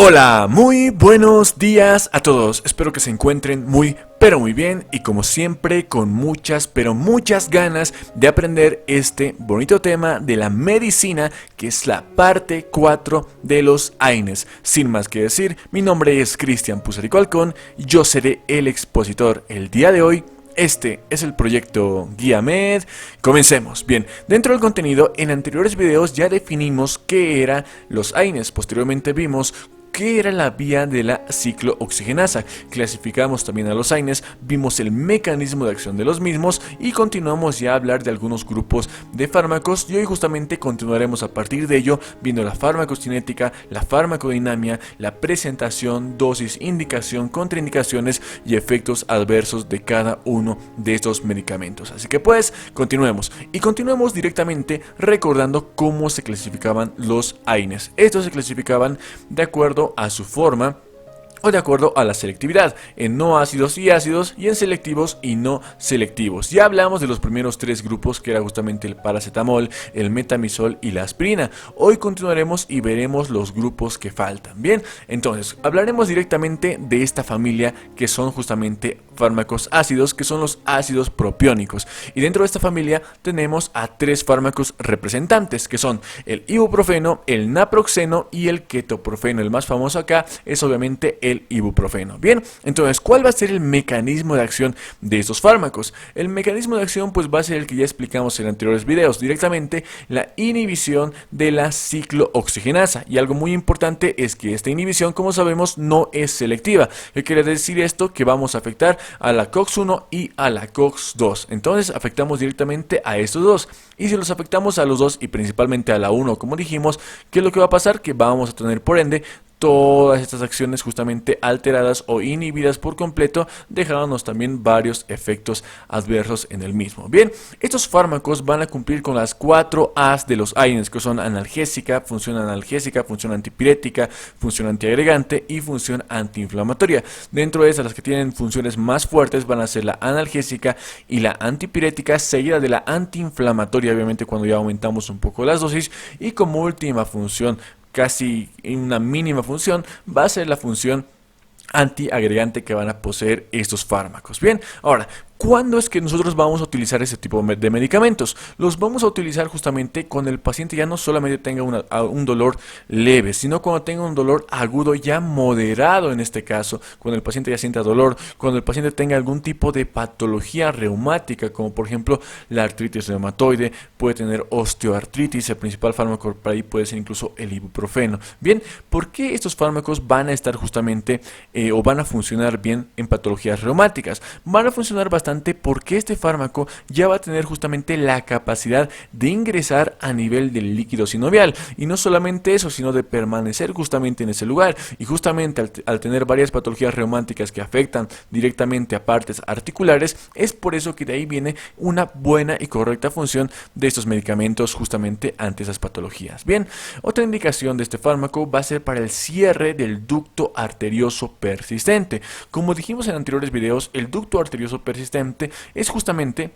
Hola, muy buenos días a todos. Espero que se encuentren muy bien y como siempre con muchas muchas ganas de aprender este bonito tema de la medicina, que es la parte 4 de los AINES. Sin más que decir, mi nombre es Cristian Pusarico Alcón y yo seré el expositor el día de hoy. Este es el proyecto Guía Med. Comencemos. Bien, dentro del contenido, en anteriores videos ya definimos qué eran los AINES. Posteriormente vimos qué era la vía de la ciclooxigenasa. Clasificamos también a los AINES, vimos el mecanismo de acción de los mismos y continuamos ya a hablar de algunos grupos de fármacos, y hoy justamente continuaremos a partir de ello viendo la farmacocinética, la farmacodinamia, la presentación, dosis, indicación, contraindicaciones y efectos adversos de cada uno de estos medicamentos. Así que pues continuemos directamente recordando cómo se clasificaban los AINES. Estos se clasificaban de acuerdo a su forma o de acuerdo a la selectividad, en no ácidos y ácidos, y en selectivos y no selectivos. Ya hablamos de los primeros tres grupos, que era justamente el paracetamol, el metamizol y la aspirina. Hoy continuaremos y veremos los grupos que faltan. Bien, entonces hablaremos directamente de esta familia, que son justamente fármacos ácidos, que son los ácidos propiónicos. Y dentro de esta familia tenemos a tres fármacos representantes, que son el ibuprofeno, el naproxeno y el ketoprofeno. El más famoso acá es obviamente el ibuprofeno. Bien, entonces, ¿cuál va a ser el mecanismo de acción de estos fármacos? El mecanismo de acción pues va a ser el que ya explicamos en anteriores videos, directamente la inhibición de la ciclooxigenasa. Y algo muy importante es que esta inhibición, como sabemos, no es selectiva. ¿Qué quiere decir esto? Que vamos a afectar a la COX-1 y a la COX-2. Entonces afectamos directamente a estos dos. Y si los afectamos a los dos y principalmente a la 1, como dijimos, ¿qué es lo que va a pasar? Que vamos a tener por ende todas estas acciones justamente alteradas o inhibidas por completo, dejándonos también varios efectos adversos en el mismo. Bien, estos fármacos van a cumplir con las 4 A's de los AINES, que son analgésica, función antipirética, función antiagregante y función antiinflamatoria. Dentro de esas, las que tienen funciones más fuertes van a ser la analgésica y la antipirética, seguida de la antiinflamatoria, obviamente cuando ya aumentamos un poco las dosis, y como última función, casi una mínima función, va a ser la función antiagregante que van a poseer estos fármacos. Bien, ahora, ¿cuándo es que nosotros vamos a utilizar ese tipo de medicamentos? Los vamos a utilizar justamente cuando el paciente ya no solamente tenga un dolor leve, sino cuando tenga un dolor agudo ya moderado, en este caso, cuando el paciente ya sienta dolor, cuando el paciente tenga algún tipo de patología reumática, como por ejemplo la artritis reumatoide, puede tener osteoartritis. El principal fármaco para ahí puede ser incluso el ibuprofeno. Bien, ¿por qué estos fármacos van a estar justamente o van a funcionar bien en patologías reumáticas? Van a funcionar bastante porque este fármaco ya va a tener justamente la capacidad de ingresar a nivel del líquido sinovial, y no solamente eso, sino de permanecer justamente en ese lugar. Y justamente al tener varias patologías reumáticas que afectan directamente a partes articulares, es por eso que de ahí viene una buena y correcta función de estos medicamentos justamente ante esas patologías. Bien, otra indicación de este fármaco va a ser para el cierre del ducto arterioso persistente. Como dijimos en anteriores videos, el ducto arterioso persistente es justamente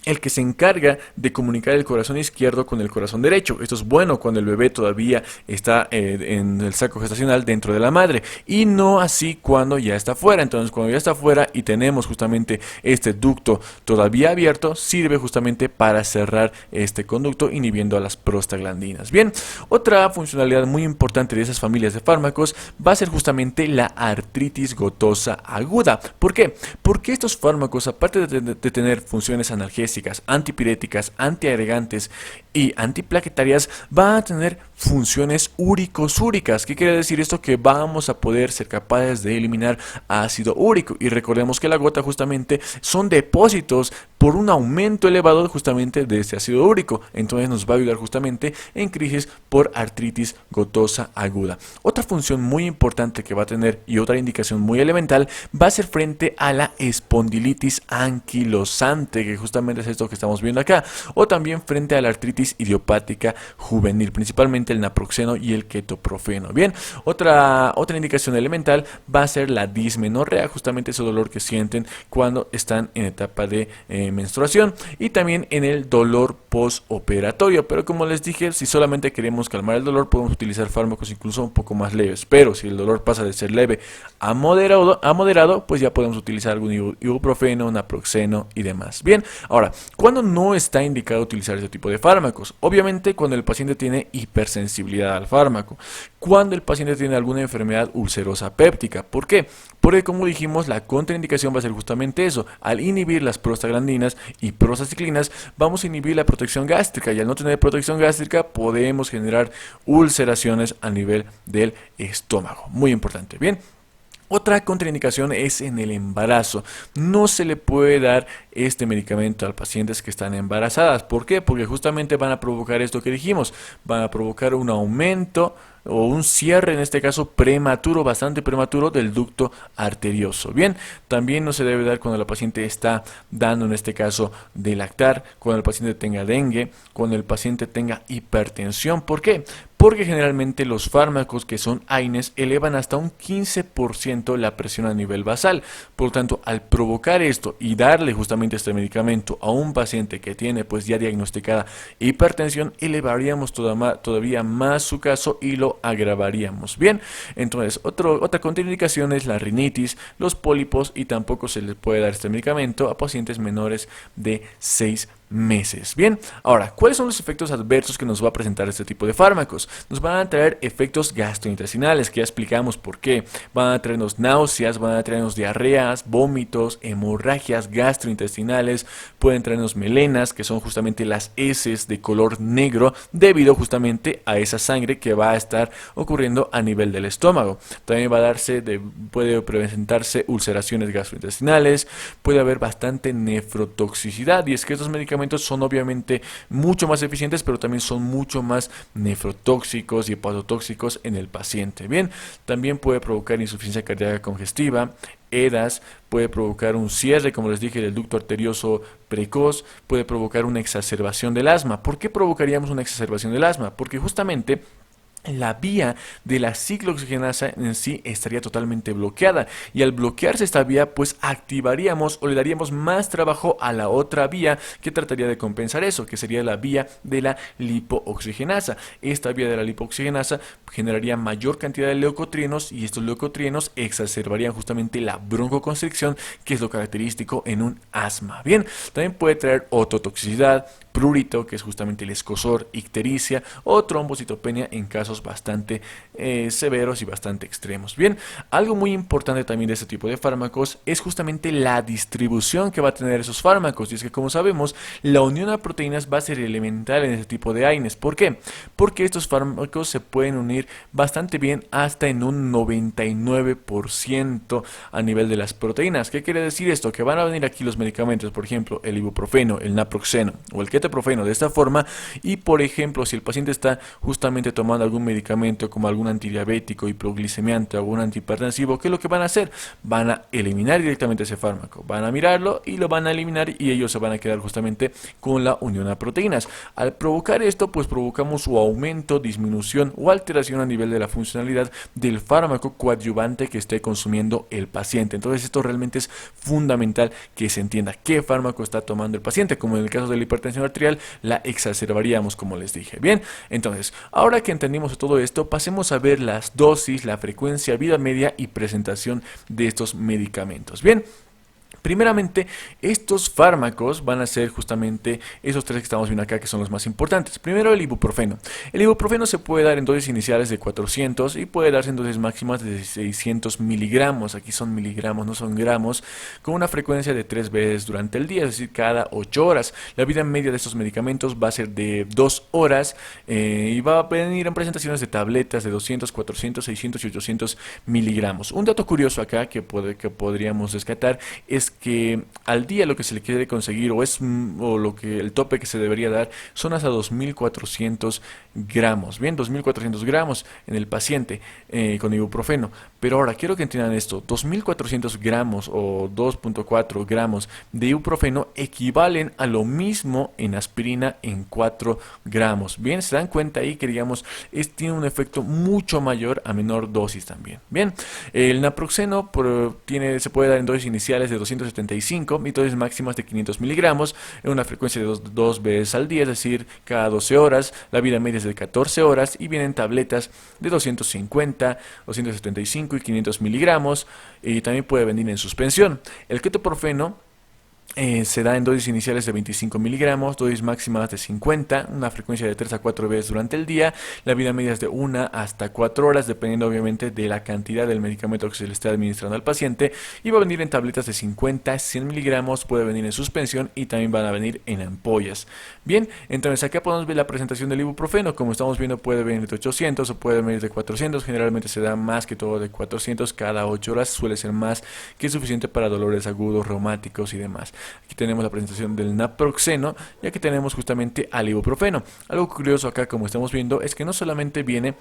el que se encarga de comunicar el corazón izquierdo con el corazón derecho. Esto es bueno cuando el bebé todavía está en el saco gestacional dentro de la madre, y no así cuando ya está fuera. Entonces, cuando ya está fuera y tenemos justamente este ducto todavía abierto, sirve justamente para cerrar este conducto, inhibiendo a las prostaglandinas. Bien, otra funcionalidad muy importante de esas familias de fármacos va a ser justamente la artritis gotosa aguda. ¿Por qué? Porque estos fármacos, aparte de tener funciones analgésicas, antipiréticas, antiagregantes y antiplaquetarias, van a tener funciones úricos-úricas. ¿Qué quiere decir esto? Que vamos a poder ser capaces de eliminar ácido úrico. Y recordemos que la gota justamente son depósitos por un aumento elevado justamente de este ácido úrico. Entonces nos va a ayudar justamente en crisis por artritis gotosa aguda. Otra función muy importante que va a tener, y otra indicación muy elemental, va a ser frente a la espondilitis anquilosante, que justamente es esto que estamos viendo acá, o también frente a la artritis idiopática juvenil, principalmente justamente el naproxeno y el ketoprofeno. Bien, otra indicación elemental va a ser la dismenorrea, justamente ese dolor que sienten cuando están en etapa de menstruación, y también en el dolor postoperatorio. Pero como les dije, si solamente queremos calmar el dolor, podemos utilizar fármacos incluso un poco más leves. Pero si el dolor pasa de ser leve a moderado, pues ya podemos utilizar algún ibuprofeno, naproxeno y demás. Bien, ahora, ¿cuándo no está indicado utilizar ese tipo de fármacos? Obviamente cuando el paciente tiene hipersensibilidad al fármaco, cuando el paciente tiene alguna enfermedad ulcerosa péptica. ¿Por qué? Porque como dijimos, la contraindicación va a ser justamente eso. Al inhibir las prostaglandinas y prostaciclinas, vamos a inhibir la protección gástrica, y al no tener protección gástrica podemos generar ulceraciones a nivel del estómago. Muy importante. Bien. Otra contraindicación es en el embarazo. No se le puede dar este medicamento a pacientes que están embarazadas. ¿Por qué? Porque justamente van a provocar esto que dijimos. Van a provocar un aumento o un cierre, en este caso prematuro, bastante prematuro, del ducto arterioso. Bien, también no se debe dar cuando la paciente está dando, en este caso, de lactar, cuando el paciente tenga dengue, cuando el paciente tenga hipertensión. ¿Por qué? Porque generalmente los fármacos que son AINES elevan hasta un 15% la presión a nivel basal. Por lo tanto, al provocar esto y darle justamente este medicamento a un paciente que tiene pues ya diagnosticada hipertensión, elevaríamos todavía más su caso y lo agravaríamos. Bien, entonces otra contraindicación es la rinitis, los pólipos, y tampoco se les puede dar este medicamento a pacientes menores de 6 meses. Bien, ahora, ¿cuáles son los efectos adversos que nos va a presentar este tipo de fármacos? Nos van a traer efectos gastrointestinales, que ya explicamos por qué. Van a traernos náuseas, van a traernos diarreas, vómitos, hemorragias gastrointestinales, pueden traernos melenas, que son justamente las heces de color negro, debido justamente a esa sangre que va a estar ocurriendo a nivel del estómago. También puede presentarse ulceraciones gastrointestinales, puede haber bastante nefrotoxicidad, y es que estos medicamentos son obviamente mucho más eficientes, pero también son mucho más nefrotóxicos y hepatotóxicos en el paciente. Bien, también puede provocar insuficiencia cardíaca congestiva, EDAS, puede provocar un cierre, como les dije, del ducto arterioso precoz, puede provocar una exacerbación del asma. ¿Por qué provocaríamos una exacerbación del asma? Porque justamente la vía de la ciclooxigenasa en sí estaría totalmente bloqueada, y al bloquearse esta vía pues activaríamos o le daríamos más trabajo a la otra vía que trataría de compensar eso, que sería la vía de la lipooxigenasa. Esta vía de la lipooxigenasa generaría mayor cantidad de leucotrienos, y estos leucotrienos exacerbarían justamente la broncoconstricción, que es lo característico en un asma. Bien, también puede traer ototoxicidad, prurito, que es justamente el escozor, ictericia o trombocitopenia en casos bastante severos y bastante extremos. Bien, algo muy importante también de este tipo de fármacos es justamente la distribución que va a tener esos fármacos, y es que, como sabemos, la unión a proteínas va a ser elemental en este tipo de AINES. ¿Por qué? Porque estos fármacos se pueden unir bastante bien hasta en un 99% a nivel de las proteínas. ¿Qué quiere decir esto? Que van a venir aquí los medicamentos, por ejemplo, el ibuprofeno, el naproxeno o el ketoprofeno de esta forma, y por ejemplo, si el paciente está justamente tomando algún medicamento como algún antidiabético, hipoglicemiante o algún antihipertensivo, ¿qué es lo que van a hacer? Van a eliminar directamente ese fármaco, van a mirarlo y lo van a eliminar, y ellos se van a quedar justamente con la unión a proteínas. Al provocar esto, pues provocamos su aumento, disminución o alteración a nivel de la funcionalidad del fármaco coadyuvante que esté consumiendo el paciente. Entonces esto realmente es fundamental que se entienda qué fármaco está tomando el paciente. Como en el caso de la hipertensión arterial, la exacerbaríamos, como les dije. Bien, entonces, ahora que entendimos todo esto, pasemos a ver las dosis, la frecuencia, vida media y presentación de estos medicamentos. Bien, primeramente, estos fármacos van a ser justamente esos tres que estamos viendo acá, que son los más importantes. Primero, el ibuprofeno. El ibuprofeno se puede dar en dosis iniciales de 400 y puede darse en dosis máximas de 600 miligramos. Aquí son miligramos, no son gramos, con una frecuencia de 3 veces durante el día, es decir, cada 8 horas. La vida media de estos medicamentos va a ser de 2 horas y va a venir en presentaciones de tabletas de 200, 400, 600 y 800 miligramos. Un dato curioso acá que podríamos rescatar es es que al día lo que se le quiere conseguir o lo que el tope que se debería dar son hasta 2400 gramos. Bien, 2400 gramos en el paciente con ibuprofeno. Pero ahora quiero que entiendan esto: 2400 gramos o 2.4 gramos de ibuprofeno equivalen a lo mismo en aspirina en 4 gramos. Bien, se dan cuenta ahí que digamos tiene un efecto mucho mayor a menor dosis también. Bien, el naproxeno se puede dar en dosis iniciales de 275 y dosis máximas de 500 miligramos en una frecuencia de dos veces al día, es decir, cada 12 horas. La vida media es de 14 horas y vienen tabletas de 250, 275 y 500 miligramos, y también puede venir en suspensión. El ketoprofeno se da en dosis iniciales de 25 miligramos, dosis máximas de 50, una frecuencia de 3 a 4 veces durante el día. La vida media es de 1 hasta 4 horas, dependiendo obviamente de la cantidad del medicamento que se le esté administrando al paciente. Y va a venir en tabletas de 50, 100 miligramos, puede venir en suspensión y también van a venir en ampollas. Bien, entonces acá podemos ver la presentación del ibuprofeno. Como estamos viendo, puede venir de 800 o puede venir de 400. Generalmente se da más que todo de 400 cada 8 horas. Suele ser más que suficiente para dolores agudos, reumáticos y demás. Aquí tenemos la presentación del naproxeno y aquí tenemos justamente al ibuprofeno. Algo curioso acá, como estamos viendo, es que no solamente viene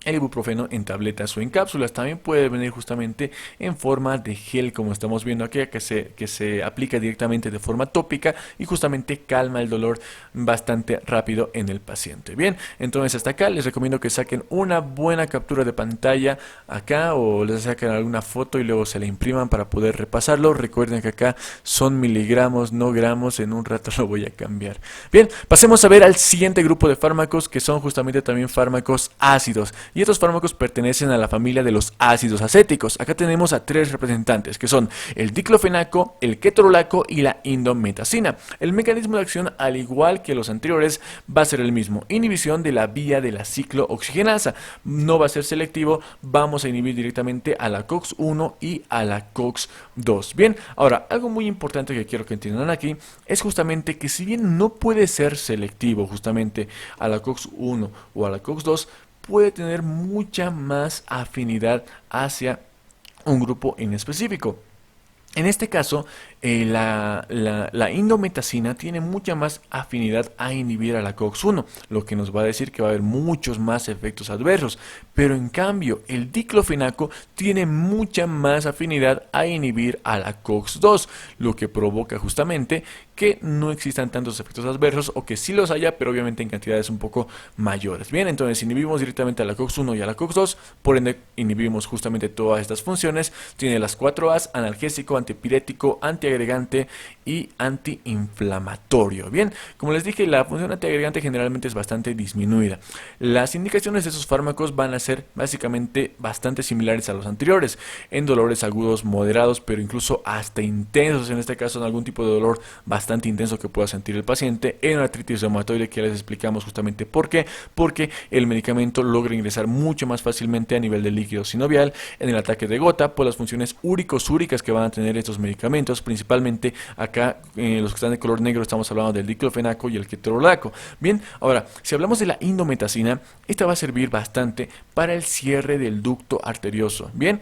el ibuprofeno en tabletas o en cápsulas, también puede venir justamente en forma de gel, como estamos viendo aquí, que se aplica directamente de forma tópica y justamente calma el dolor bastante rápido en el paciente. Bien, entonces hasta acá les recomiendo que saquen una buena captura de pantalla acá o les saquen alguna foto y luego se la impriman para poder repasarlo. Recuerden que acá son miligramos, no gramos. En un rato lo voy a cambiar. Bien, pasemos a ver al siguiente grupo de fármacos, que son justamente también fármacos ácidos. Y estos fármacos pertenecen a la familia de los ácidos acéticos. Acá tenemos a 3 representantes, que son el diclofenaco, el ketorolaco y la indometacina. El mecanismo de acción, al igual que los anteriores, va a ser el mismo: inhibición de la vía de la ciclooxigenasa. No va a ser selectivo, vamos a inhibir directamente a la COX-1 y a la COX-2. Bien, ahora, algo muy importante que quiero que entiendan aquí es justamente que si bien no puede ser selectivo justamente a la COX-1 o a la COX-2, puede tener mucha más afinidad hacia un grupo en específico. En este caso, la indometacina tiene mucha más afinidad a inhibir a la COX-1, lo que nos va a decir que va a haber muchos más efectos adversos. Pero en cambio, el diclofenaco tiene mucha más afinidad a inhibir a la COX-2, lo que provoca justamente que no existan tantos efectos adversos, o que sí los haya, pero obviamente en cantidades un poco mayores. Bien, entonces inhibimos directamente a la COX-1 y a la COX-2, por ende inhibimos justamente todas estas funciones. Tiene las 4 A's: analgésico, antipirético, antiagregante y antiinflamatorio. Bien, como les dije, la función antiagregante generalmente es bastante disminuida. Las indicaciones de esos fármacos van a ser básicamente bastante similares a los anteriores: en dolores agudos moderados, pero incluso hasta intensos, en este caso en algún tipo de dolor bastante intenso que pueda sentir el paciente; en artritis reumatoide, que ya les explicamos justamente por qué, porque el medicamento logra ingresar mucho más fácilmente a nivel de líquido sinovial; en el ataque de gota, por las funciones úrico-súricas que van a tener estos medicamentos, principalmente acá los que están de color negro estamos hablando del diclofenaco y el ketorolaco. Bien, ahora, si hablamos de la indometacina, esta va a servir bastante para el cierre del ducto arterioso. Bien,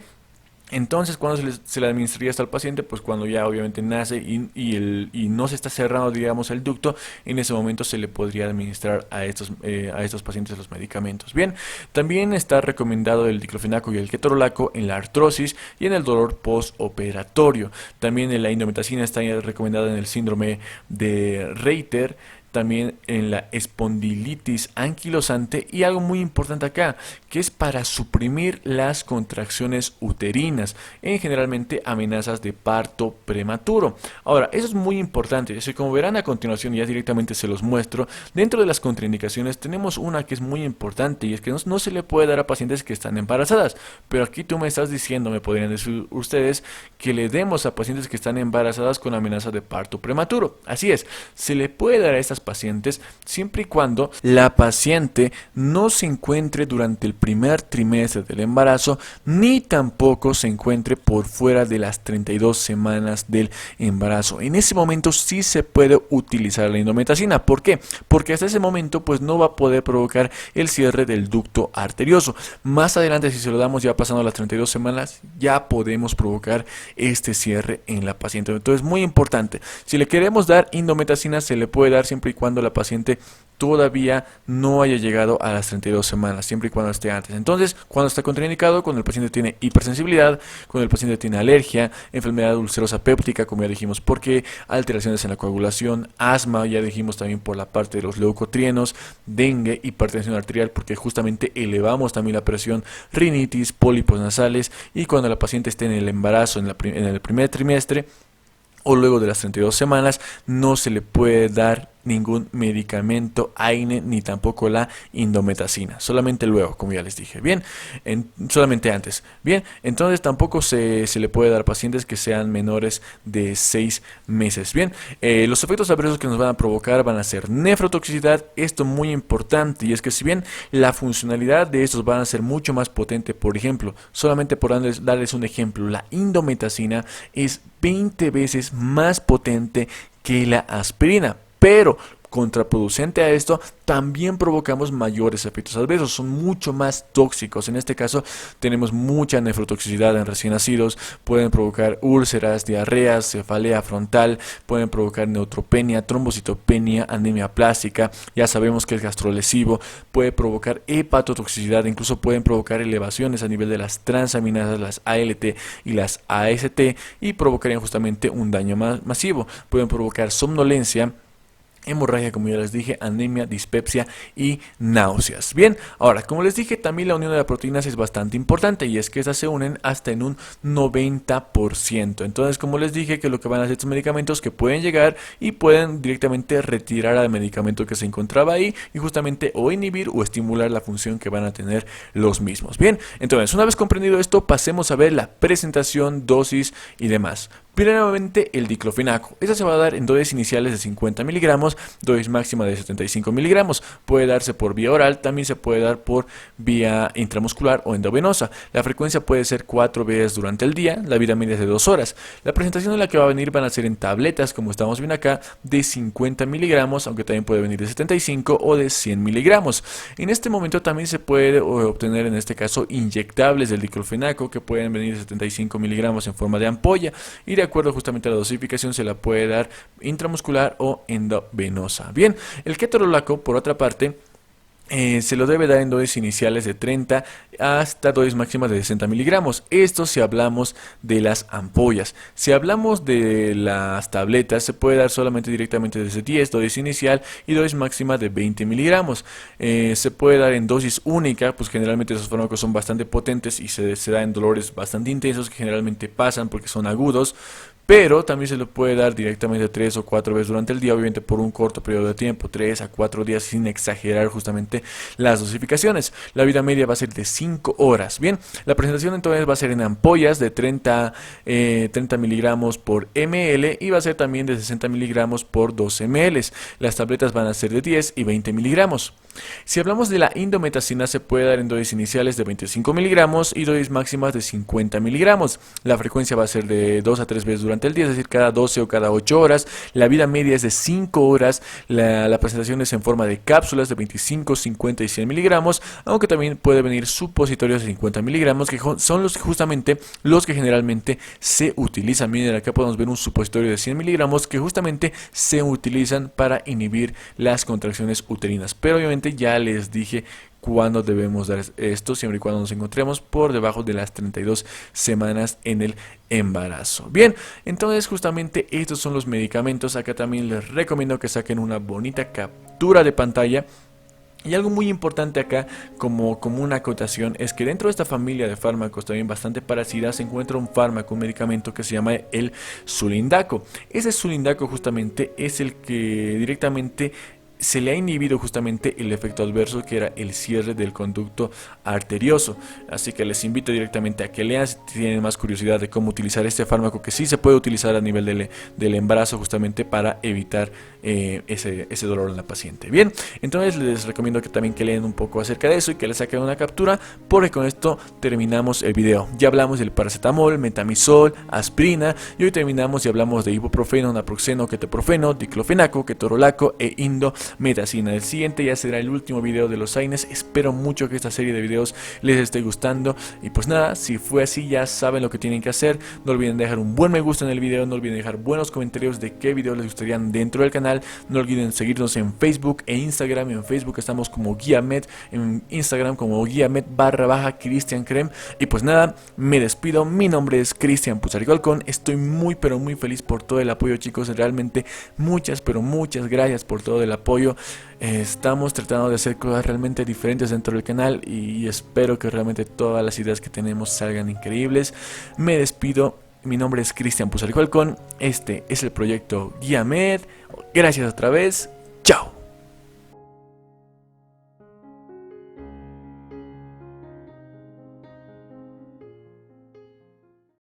entonces, ¿cuándo se le administraría esto al paciente? Pues cuando ya obviamente nace y no se está cerrando, digamos, el ducto. En ese momento se le podría administrar a estos pacientes los medicamentos. Bien, también está recomendado el diclofenaco y el ketorolaco en la artrosis y en el dolor postoperatorio. También la indometacina está recomendada en el síndrome de Reiter, también en la espondilitis anquilosante, y algo muy importante acá, que es para suprimir las contracciones uterinas en generalmente amenazas de parto prematuro. Ahora, eso es muy importante, así como verán a continuación, ya directamente se los muestro. Dentro de las contraindicaciones tenemos una que es muy importante, y es que no se le puede dar a pacientes que están embarazadas. Pero aquí tú me estás diciendo, me podrían decir ustedes, que le demos a pacientes que están embarazadas con amenaza de parto prematuro. Así es, se le puede dar a estas pacientes, siempre y cuando la paciente no se encuentre durante el primer trimestre del embarazo, ni tampoco se encuentre por fuera de las 32 semanas del embarazo. En ese momento sí se puede utilizar la indometacina. ¿Por qué? Porque hasta ese momento pues no va a poder provocar el cierre del ducto arterioso. Más adelante, si se lo damos ya pasando las 32 semanas, ya podemos provocar este cierre en la paciente. Entonces, muy importante, si le queremos dar indometacina, se le puede dar siempre y cuando la paciente todavía no haya llegado a las 32 semanas, siempre y cuando esté antes. Entonces, cuando está contraindicado, cuando el paciente tiene hipersensibilidad, cuando el paciente tiene alergia, enfermedad ulcerosa péptica, como ya dijimos, porque alteraciones en la coagulación, asma, ya dijimos también por la parte de los leucotrienos, dengue, hipertensión arterial, porque justamente elevamos también la presión, rinitis, pólipos nasales, y cuando la paciente esté en el embarazo, en el primer trimestre, o luego de las 32 semanas, no se le puede dar ningún medicamento AINE ni tampoco la indometacina, solamente luego, como ya les dije, bien, solamente antes, bien, entonces tampoco se le puede dar a pacientes que sean menores de 6 meses, bien, los efectos adversos que nos van a provocar van a ser nefrotoxicidad, esto muy importante, y es que si bien la funcionalidad de estos van a ser mucho más potente, por ejemplo, solamente por darles un ejemplo, la indometacina es 20 veces más potente que la aspirina, pero contraproducente a esto, también provocamos mayores efectos adversos, son mucho más tóxicos. En este caso tenemos mucha nefrotoxicidad en recién nacidos, pueden provocar úlceras, diarreas, cefalea frontal, pueden provocar neutropenia, trombocitopenia, anemia plástica, ya sabemos que es gastrolesivo, puede provocar hepatotoxicidad, incluso pueden provocar elevaciones a nivel de las transaminasas, las ALT y las AST, y provocarían justamente un daño masivo, pueden provocar somnolencia, hemorragia, como ya les dije, anemia, dispepsia y náuseas. Bien, ahora, como les dije, también la unión de las proteínas es bastante importante, y es que estas se unen hasta en un 90%. Entonces, como les dije, que lo que van a hacer estos medicamentos que pueden llegar y pueden directamente retirar al medicamento que se encontraba ahí y justamente o inhibir o estimular la función que van a tener los mismos. Bien, entonces, una vez comprendido esto, pasemos a ver la presentación, dosis y demás. Primeramente, el diclofenaco. Esta se va a dar en dosis iniciales de 50 miligramos, dosis máxima de 75 miligramos. Puede darse por vía oral, también se puede dar por vía intramuscular o endovenosa. La frecuencia puede ser 4 veces durante el día, la vida media es de 2 horas. La presentación en la que va a venir van a ser en tabletas, como estamos viendo acá, de 50 miligramos, aunque también puede venir de 75 o de 100 miligramos. En este momento también se puede obtener, en este caso, inyectables del diclofenaco, que pueden venir de 75 miligramos en forma de ampolla, y de acuerdo justamente a la dosificación se la puede dar intramuscular o endovenosa. Bien, el ketorolaco, por otra parte, se lo debe dar en dosis iniciales de 30 hasta dosis máximas de 60 miligramos. Esto si hablamos de las ampollas. Si hablamos de las tabletas, se puede dar solamente directamente desde 10, dosis inicial, y dosis máxima de 20 miligramos. Se puede dar en dosis única, pues generalmente esos fármacos son bastante potentes y se da en dolores bastante intensos que generalmente pasan porque son agudos. Pero también se lo puede dar directamente 3 o 4 veces durante el día, obviamente por un corto periodo de tiempo, 3 a 4 días, sin exagerar justamente las dosificaciones. La vida media va a ser de 5 horas. Bien, la presentación entonces va a ser en ampollas de 30 miligramos por ml, y va a ser también de 60 miligramos por 2 ml. Las tabletas van a ser de 10 y 20 miligramos. Si hablamos de la indometacina, se puede dar en dosis iniciales de 25 miligramos y dosis máximas de 50 miligramos. La frecuencia va a ser de 2 a 3 veces durante el día, es decir, cada 12 o cada 8 horas. La vida media es de 5 horas. La presentación es en forma de cápsulas de 25, 50 y 100 miligramos, aunque también puede venir supositorios de 50 miligramos, que son justamente los que generalmente se utilizan. Miren, acá podemos ver un supositorio de 100 miligramos que justamente se utilizan para inhibir las contracciones uterinas. Pero obviamente ya les dije cuándo debemos dar esto, siempre y cuando nos encontremos por debajo de las 32 semanas en el embarazo. Bien, entonces justamente estos son los medicamentos. Acá también les recomiendo que saquen una bonita captura de pantalla. Y algo muy importante acá, como una acotación, es que dentro de esta familia de fármacos también bastante parecidas se encuentra un fármaco, un medicamento que se llama el sulindaco. Ese sulindaco justamente es el que directamente se le ha inhibido justamente el efecto adverso, que era el cierre del conducto arterioso. Así que les invito directamente a que lean si tienen más curiosidad de cómo utilizar este fármaco, que sí se puede utilizar a nivel del embarazo, justamente para evitar ese dolor en la paciente. Bien, entonces les recomiendo que también que lean un poco acerca de eso y que le saquen una captura, porque con esto terminamos el video. Ya hablamos del paracetamol, metamizol, aspirina, y hoy terminamos y hablamos de ibuprofeno, naproxeno, ketoprofeno, diclofenaco, ketorolaco e indometacina. El siguiente ya será el último video de los AINES. Espero mucho que esta serie de videos les esté gustando, y pues nada, si fue así ya saben lo que tienen que hacer. No olviden dejar un buen me gusta en el video, no olviden dejar buenos comentarios de qué videos les gustarían dentro del canal. No olviden seguirnos en Facebook e Instagram. En Facebook estamos como GuiaMed, en Instagram como GuiaMed_Christian Krem. Y pues nada, me despido. Mi nombre es Cristian Puzarico. Estoy muy pero muy feliz por todo el apoyo, chicos. Realmente muchas pero muchas gracias por todo el apoyo. Estamos tratando de hacer cosas realmente diferentes dentro del canal, y espero que realmente todas las ideas que tenemos salgan increíbles. Me despido. Mi nombre es Cristian Puzarico. Este es el proyecto GuiaMed. Gracias otra vez. Chao.